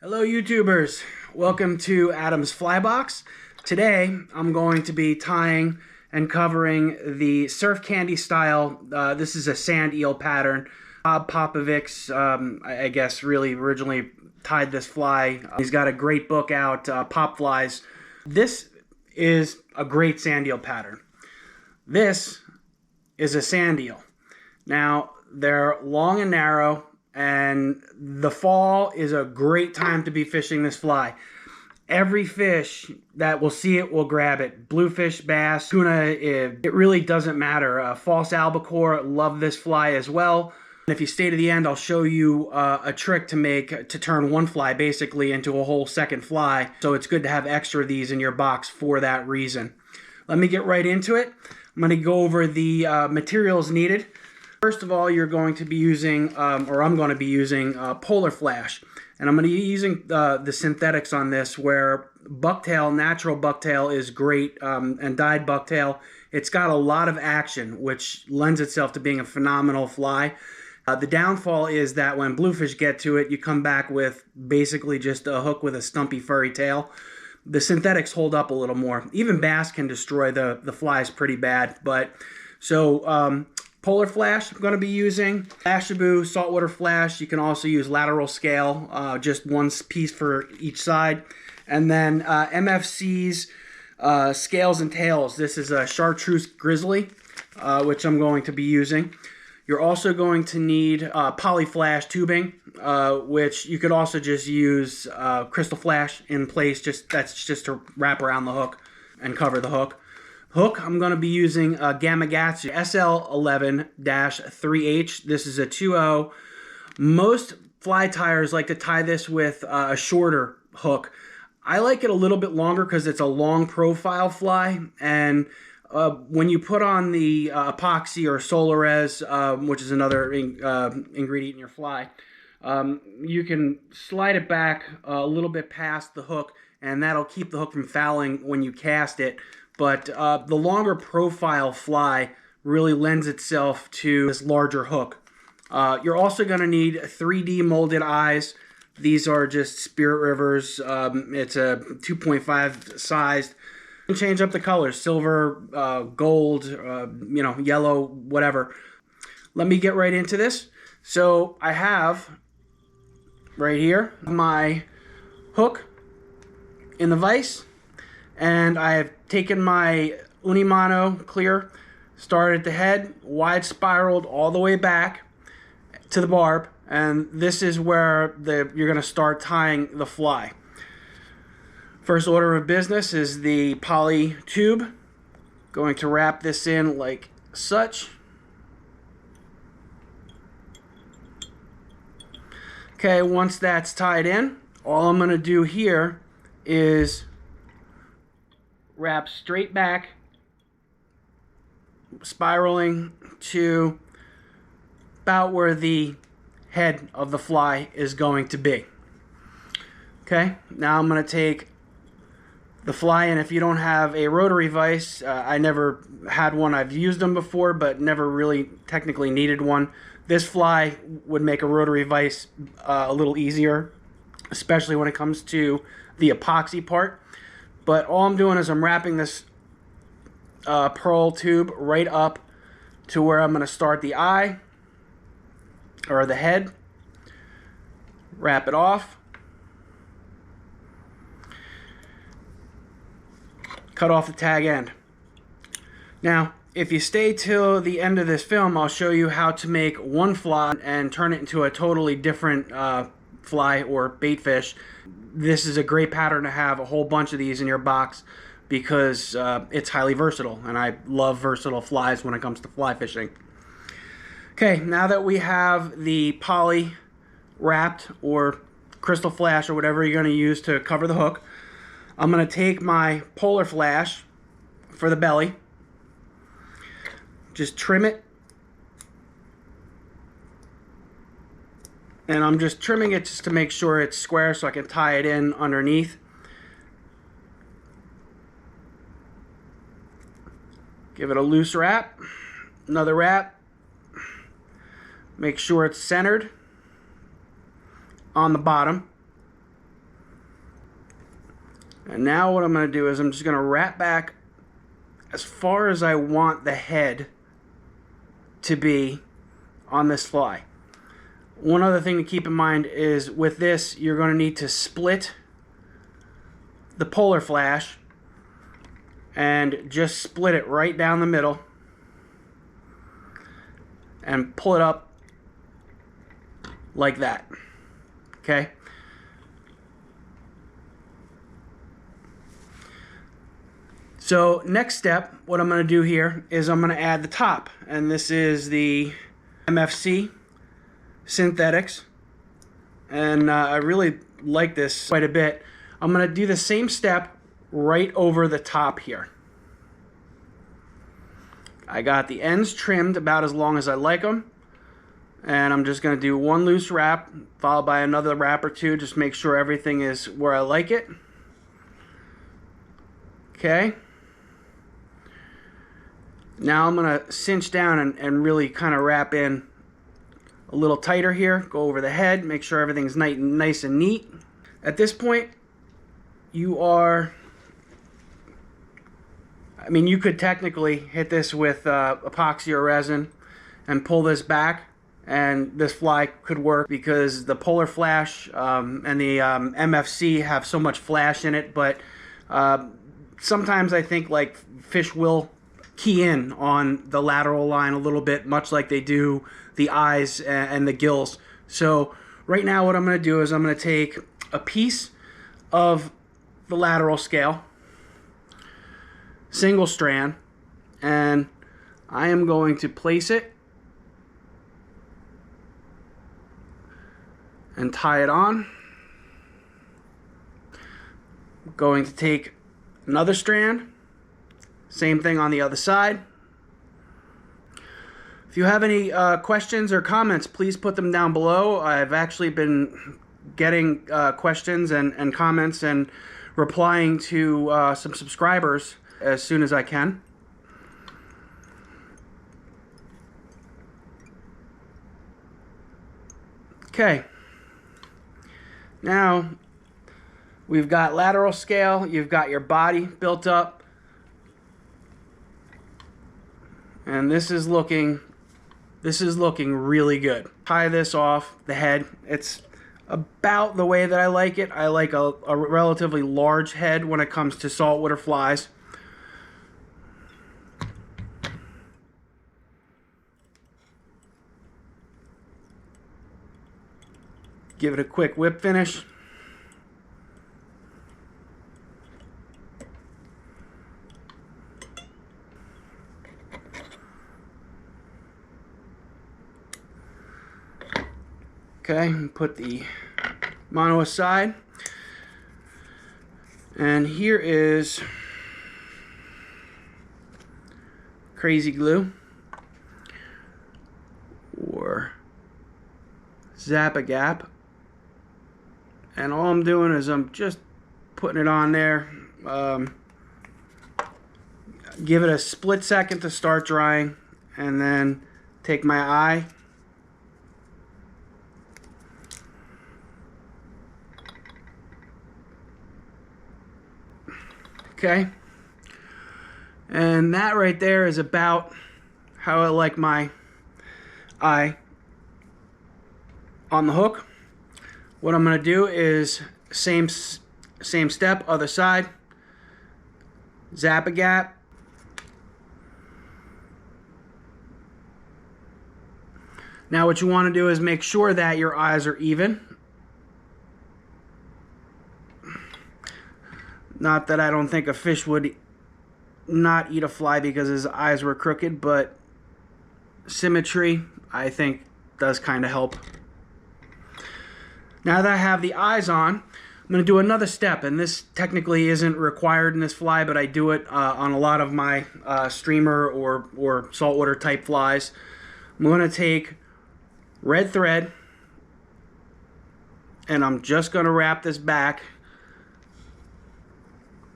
Hello YouTubers, welcome to Adam's Flybox. Today I'm going to be tying and covering the surf candy style. This is a Sandeel pattern. Bob Popovics, I guess, really originally tied this fly. He's got a great book out, Pop Flies. This is a great Sandeel pattern. This is a Sandeel. Now, they're long and narrow, and the fall is a great time to be fishing this fly. Every fish that will see it will grab it. Bluefish, bass, tuna, it really doesn't matter. False albacore love this fly as well. And if you stay to the end, I'll show you a trick to turn one fly basically into a whole second fly. So it's good to have extra of these in your box for that reason. Let me get right into it. I'm going to go over the materials needed. First of all, you're going to be using, or I'm going to be using Polar Flash. And I'm going to be using the synthetics on this, where bucktail, natural bucktail is great, and dyed bucktail. It's got a lot of action, which lends itself to being a phenomenal fly. The downfall is that when bluefish get to it, you come back with basically just a hook with a stumpy furry tail. The synthetics hold up a little more. Even bass can destroy the flies pretty bad. But so Polar Flash I'm going to be using. Flashaboo, saltwater flash. You can also use lateral scale, just one piece for each side. And then MFC's scales and tails. This is a chartreuse grizzly, which I'm going to be using. You're also going to need poly flash tubing, which you could also just use crystal flash in place. That's just to wrap around the hook and cover the hook. Hook, I'm going to be using a Gamakatsu SL11-3H. This is a 2.0. Most fly tiers like to tie this with a shorter hook. I like it a little bit longer because it's a long profile fly, and when you put on the epoxy or Solarez, which is another ingredient in your fly, you can slide it back a little bit past the hook, and that'll keep the hook from fouling when you cast it. But the longer profile fly really lends itself to this larger hook. You're also going to need 3D molded eyes. These are just Spirit Rivers. It's a 2.5 sized. You can change up the colors, silver, gold, yellow, whatever. Let me get right into this. So I have right here my hook in the vise, and I have taken my Unimano clear, started at the head, wide spiraled all the way back to the barb, and this is where you're going to start tying the fly. First order of business is the poly tube. Going to wrap this in like such. Okay, once that's tied in, all I'm going to do here is wrap straight back, spiraling to about where the head of the fly is going to be. Okay, now I'm going to take the fly, and if you don't have a rotary vise, I never had one. I've used them before, but never really technically needed one. This fly would make a rotary vise a little easier, especially when it comes to the epoxy part. But all I'm doing is I'm wrapping this pearl tube right up to where I'm going to start the eye, or the head. Wrap it off. Cut off the tag end. Now, if you stay till the end of this film, I'll show you how to make one fly and turn it into a totally different fly or bait fish. This is a great pattern to have a whole bunch of these in your box because it's highly versatile, and I love versatile flies when it comes to fly fishing. Okay, now that we have the poly wrapped, or crystal flash, or whatever you're going to use to cover the hook, I'm going to take my Polar Flash for the belly, just trim it, and I'm just trimming it just to make sure it's square so I can tie it in underneath. Give it a loose wrap, another wrap, make sure it's centered on the bottom. And now what I'm going to do is I'm just going to wrap back as far as I want the head to be on this fly. One other thing to keep in mind is with this, you're going to need to split the polar flash and just split it right down the middle and pull it up like that. Okay? So next step, what I'm going to do here is I'm going to add the top, and this is the MFC synthetics, and I really like this quite a bit. I'm going to do the same step right over the top here. I got the ends trimmed about as long as I like them, and I'm just going to do one loose wrap followed by another wrap or two, just make sure everything is where I like it. Okay. Now I'm going to cinch down and really kind of wrap in a little tighter here. Go over the head, make sure everything's nice and neat. At this point, you could technically hit this with epoxy or resin and pull this back, and this fly could work because the polar flash and the MFC have so much flash in it, but sometimes I think like fish will key in on the lateral line a little bit, much like they do the eyes and the gills. So right now what I'm going to do is I'm going to take a piece of the lateral scale, single strand, and I am going to place it and tie it on. I'm going to take another strand, same thing on the other side. If you have any questions or comments, please put them down below. I've actually been getting questions and comments and replying to some subscribers as soon as I can. Okay. Now we've got lateral scale, you've got your body built up, and this is looking really good. Tie this off the head. It's about the way that I like it. I like a relatively large head when it comes to saltwater flies. Give it a quick whip finish. Okay, put the mono aside. And here is crazy glue or Zap-A-Gap. And all I'm doing is I'm just putting it on there. Give it a split second to start drying, and then take my eye okay, and that right there is about how I like my eye on the hook. What I'm going to do is same step, other side, Zap-A-Gap. Now what you want to do is make sure that your eyes are even. Not that I don't think a fish would not eat a fly because his eyes were crooked, but symmetry, I think, does kind of help. Now that I have the eyes on, I'm going to do another step, and this technically isn't required in this fly, but I do it on a lot of my streamer or saltwater type flies. I'm going to take red thread, and I'm just going to wrap this back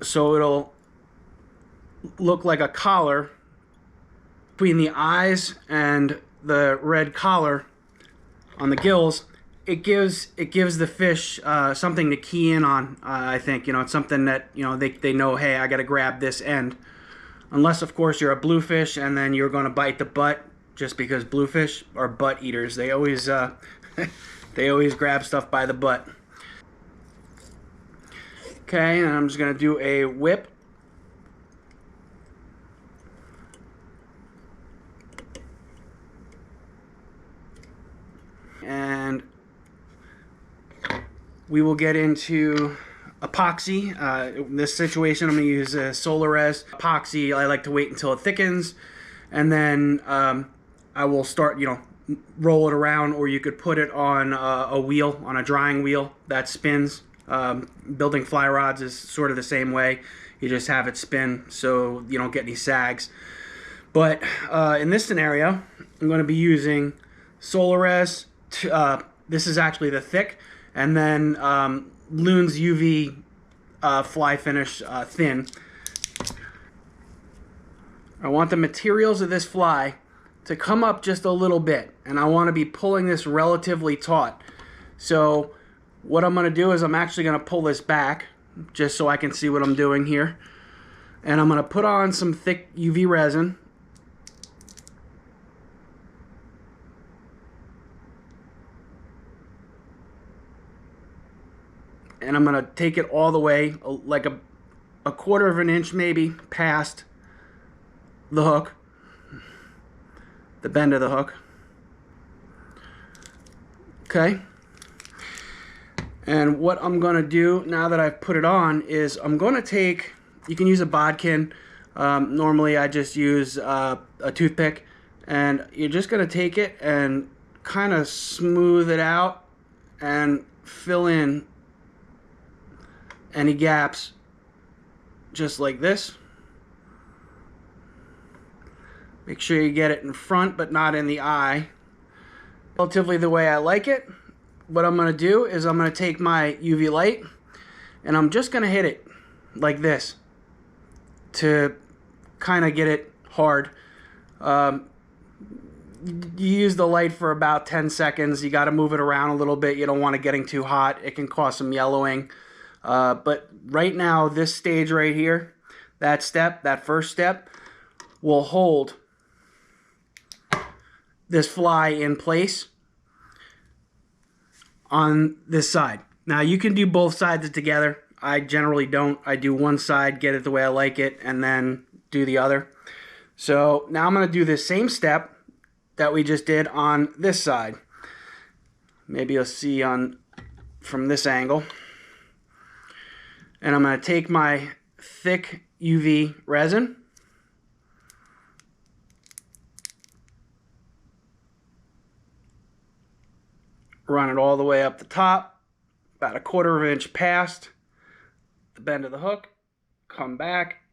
so it'll look like a collar between the eyes and the red collar on the gills it gives the fish something to key in on. I think, you know, it's something that, you know, they know, hey, I got to grab this end. Unless, of course, you're a bluefish and then you're going to bite the butt, just because bluefish are butt eaters. They always they always grab stuff by the butt. Okay, and I'm just going to do a whip. And we will get into epoxy. In this situation, I'm going to use a Solarez epoxy. I like to wait until it thickens, and then I will start, you know, roll it around, or you could put it on a wheel, on a drying wheel that spins. Building fly rods is sort of the same way. You just have it spin so you don't get any sags. But in this scenario, I'm going to be using Solarez. This is actually the thick, and then Loon's UV fly finish thin. I want the materials of this fly to come up just a little bit, and I want to be pulling this relatively taut. So what I'm going to do is I'm actually going to pull this back just so I can see what I'm doing here. And I'm going to put on some thick UV resin. And I'm going to take it all the way, like a quarter of an inch maybe, past the hook, the bend of the hook. Okay. And what I'm going to do now that I've put it on is I'm going to take, you can use a bodkin. Normally I just use a toothpick. And you're just going to take it and kind of smooth it out and fill in any gaps just like this. Make sure you get it in front but not in the eye. Relatively the way I like it. What I'm going to do is I'm going to take my UV light and I'm just going to hit it like this to kind of get it hard. You use the light for about 10 seconds. You got to move it around a little bit. You don't want it getting too hot. It can cause some yellowing. But right now, this stage right here, that step, that first step, will hold this fly in place on this side. Now, you can do both sides together. I generally don't. I do one side, get it the way I like it, and then do the other. So now I'm going to do the same step that we just did on this side. Maybe you'll see from this angle. And I'm going to take my thick UV resin, run it all the way up the top, about a quarter of an inch past the bend of the hook, come back,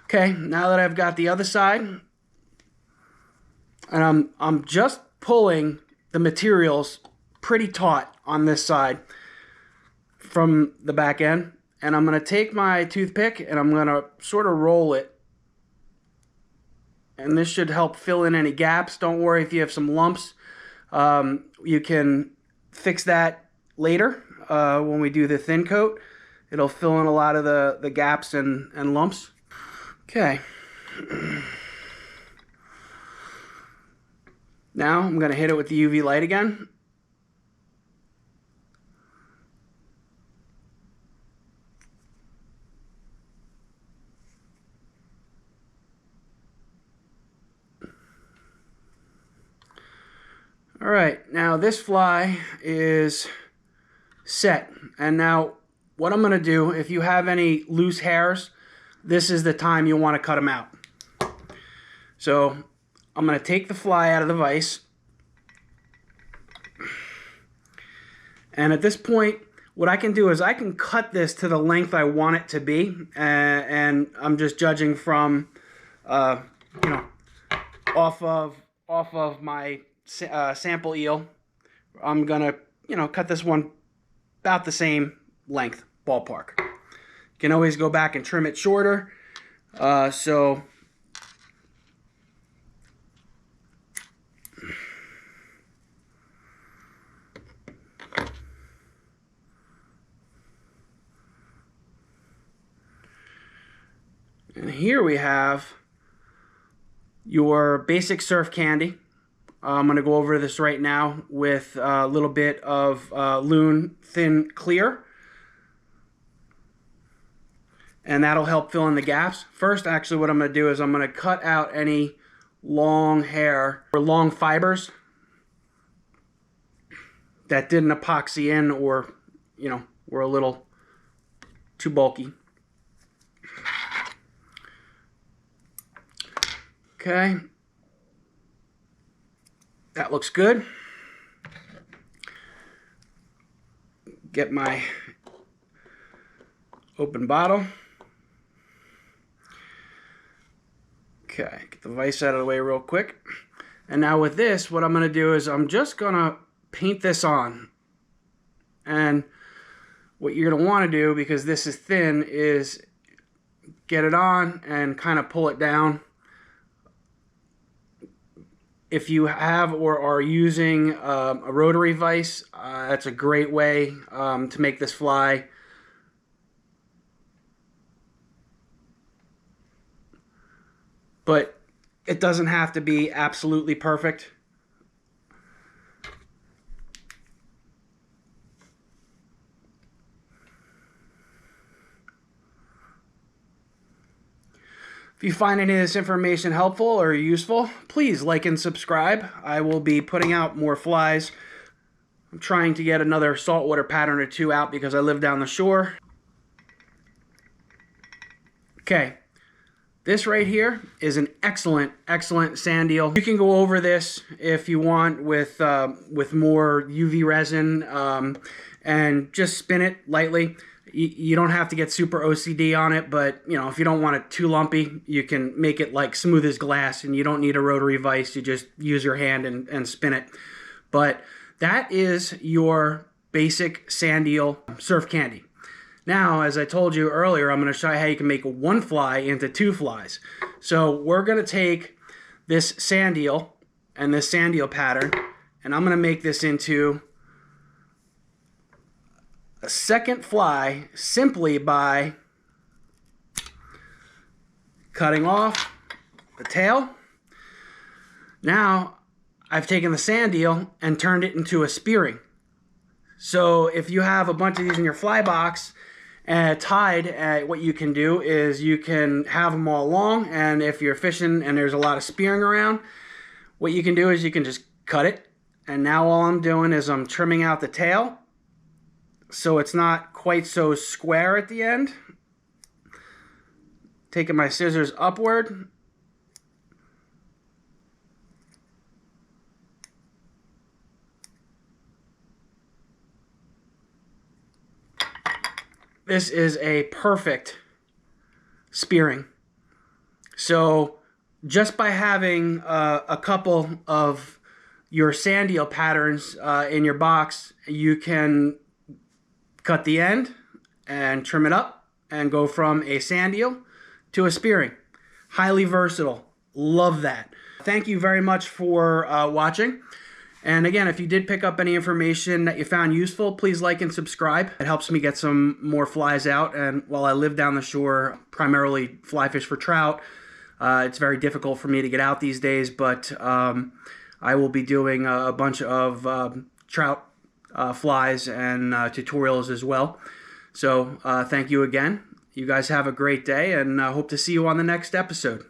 okay, now that I've got the other side, and I'm just pulling the materials pretty taut on this side from the back end, and I'm going to take my toothpick and I'm going to sort of roll it, and this should help fill in any gaps. Don't worry if you have some lumps. You can fix that later when we do the thin coat. It'll fill in a lot of the gaps and lumps. Okay. Now I'm going to hit it with the UV light again. All right, now this fly is set. And now what I'm going to do, if you have any loose hairs, this is the time you'll want to cut them out. So I'm going to take the fly out of the vise. And at this point, what I can do is I can cut this to the length I want it to be. And I'm just judging from, you know, off of my sample eel. I'm going to, you know, cut this one about the same length, ballpark. You can always go back and trim it shorter. So and here we have your basic surf candy. I'm going to go over this right now with a little bit of Loon Thin Clear. And that'll help fill in the gaps. First, actually, what I'm going to do is I'm going to cut out any long hair or long fibers that didn't epoxy in, or, you know, were a little too bulky. Okay. That looks good. Get my open bottle. Okay, get the vise out of the way real quick. And now with this, what I'm going to do is I'm just going to paint this on. And what you're going to want to do, because this is thin, is get it on and kind of pull it down. If you have or are using a rotary vise, that's a great way to make this fly. But it doesn't have to be absolutely perfect. If you find any of this information helpful or useful, please like and subscribe. I will be putting out more flies. I'm trying to get another saltwater pattern or two out because I live down the shore. Okay, this right here is an excellent Sandeel. You can go over this if you want with more UV resin and just spin it lightly. You don't have to get super OCD on it, but you know, if you don't want it too lumpy, you can make it like smooth as glass, and you don't need a rotary vise. You just use your hand and spin it. But that is your basic Sandeel surf candy. Now, as I told you earlier, I'm going to show you how you can make one fly into two flies. So we're going to take this Sandeel and this Sandeel pattern, and I'm going to make this into a second fly simply by cutting off the tail. Now I've taken the Sandeel and turned it into a spearing. So if you have a bunch of these in your fly box tied, what you can do is you can have them all along, and if you're fishing and there's a lot of spearing around, what you can do is you can just cut it. And now all I'm doing is I'm trimming out the tail, so it's not quite so square at the end. Taking my scissors upward. This is a perfect spearing. So just by having a couple of your Sandeel patterns in your box, you can cut the end and trim it up and go from a Sandeel to a spearing. Highly versatile. Love that. Thank you very much for watching. And again, if you did pick up any information that you found useful, please like and subscribe. It helps me get some more flies out. And while I live down the shore, primarily fly fish for trout, it's very difficult for me to get out these days, but I will be doing a bunch of trout flies and tutorials as well. So thank you again. You guys have a great day, and I hope to see you on the next episode.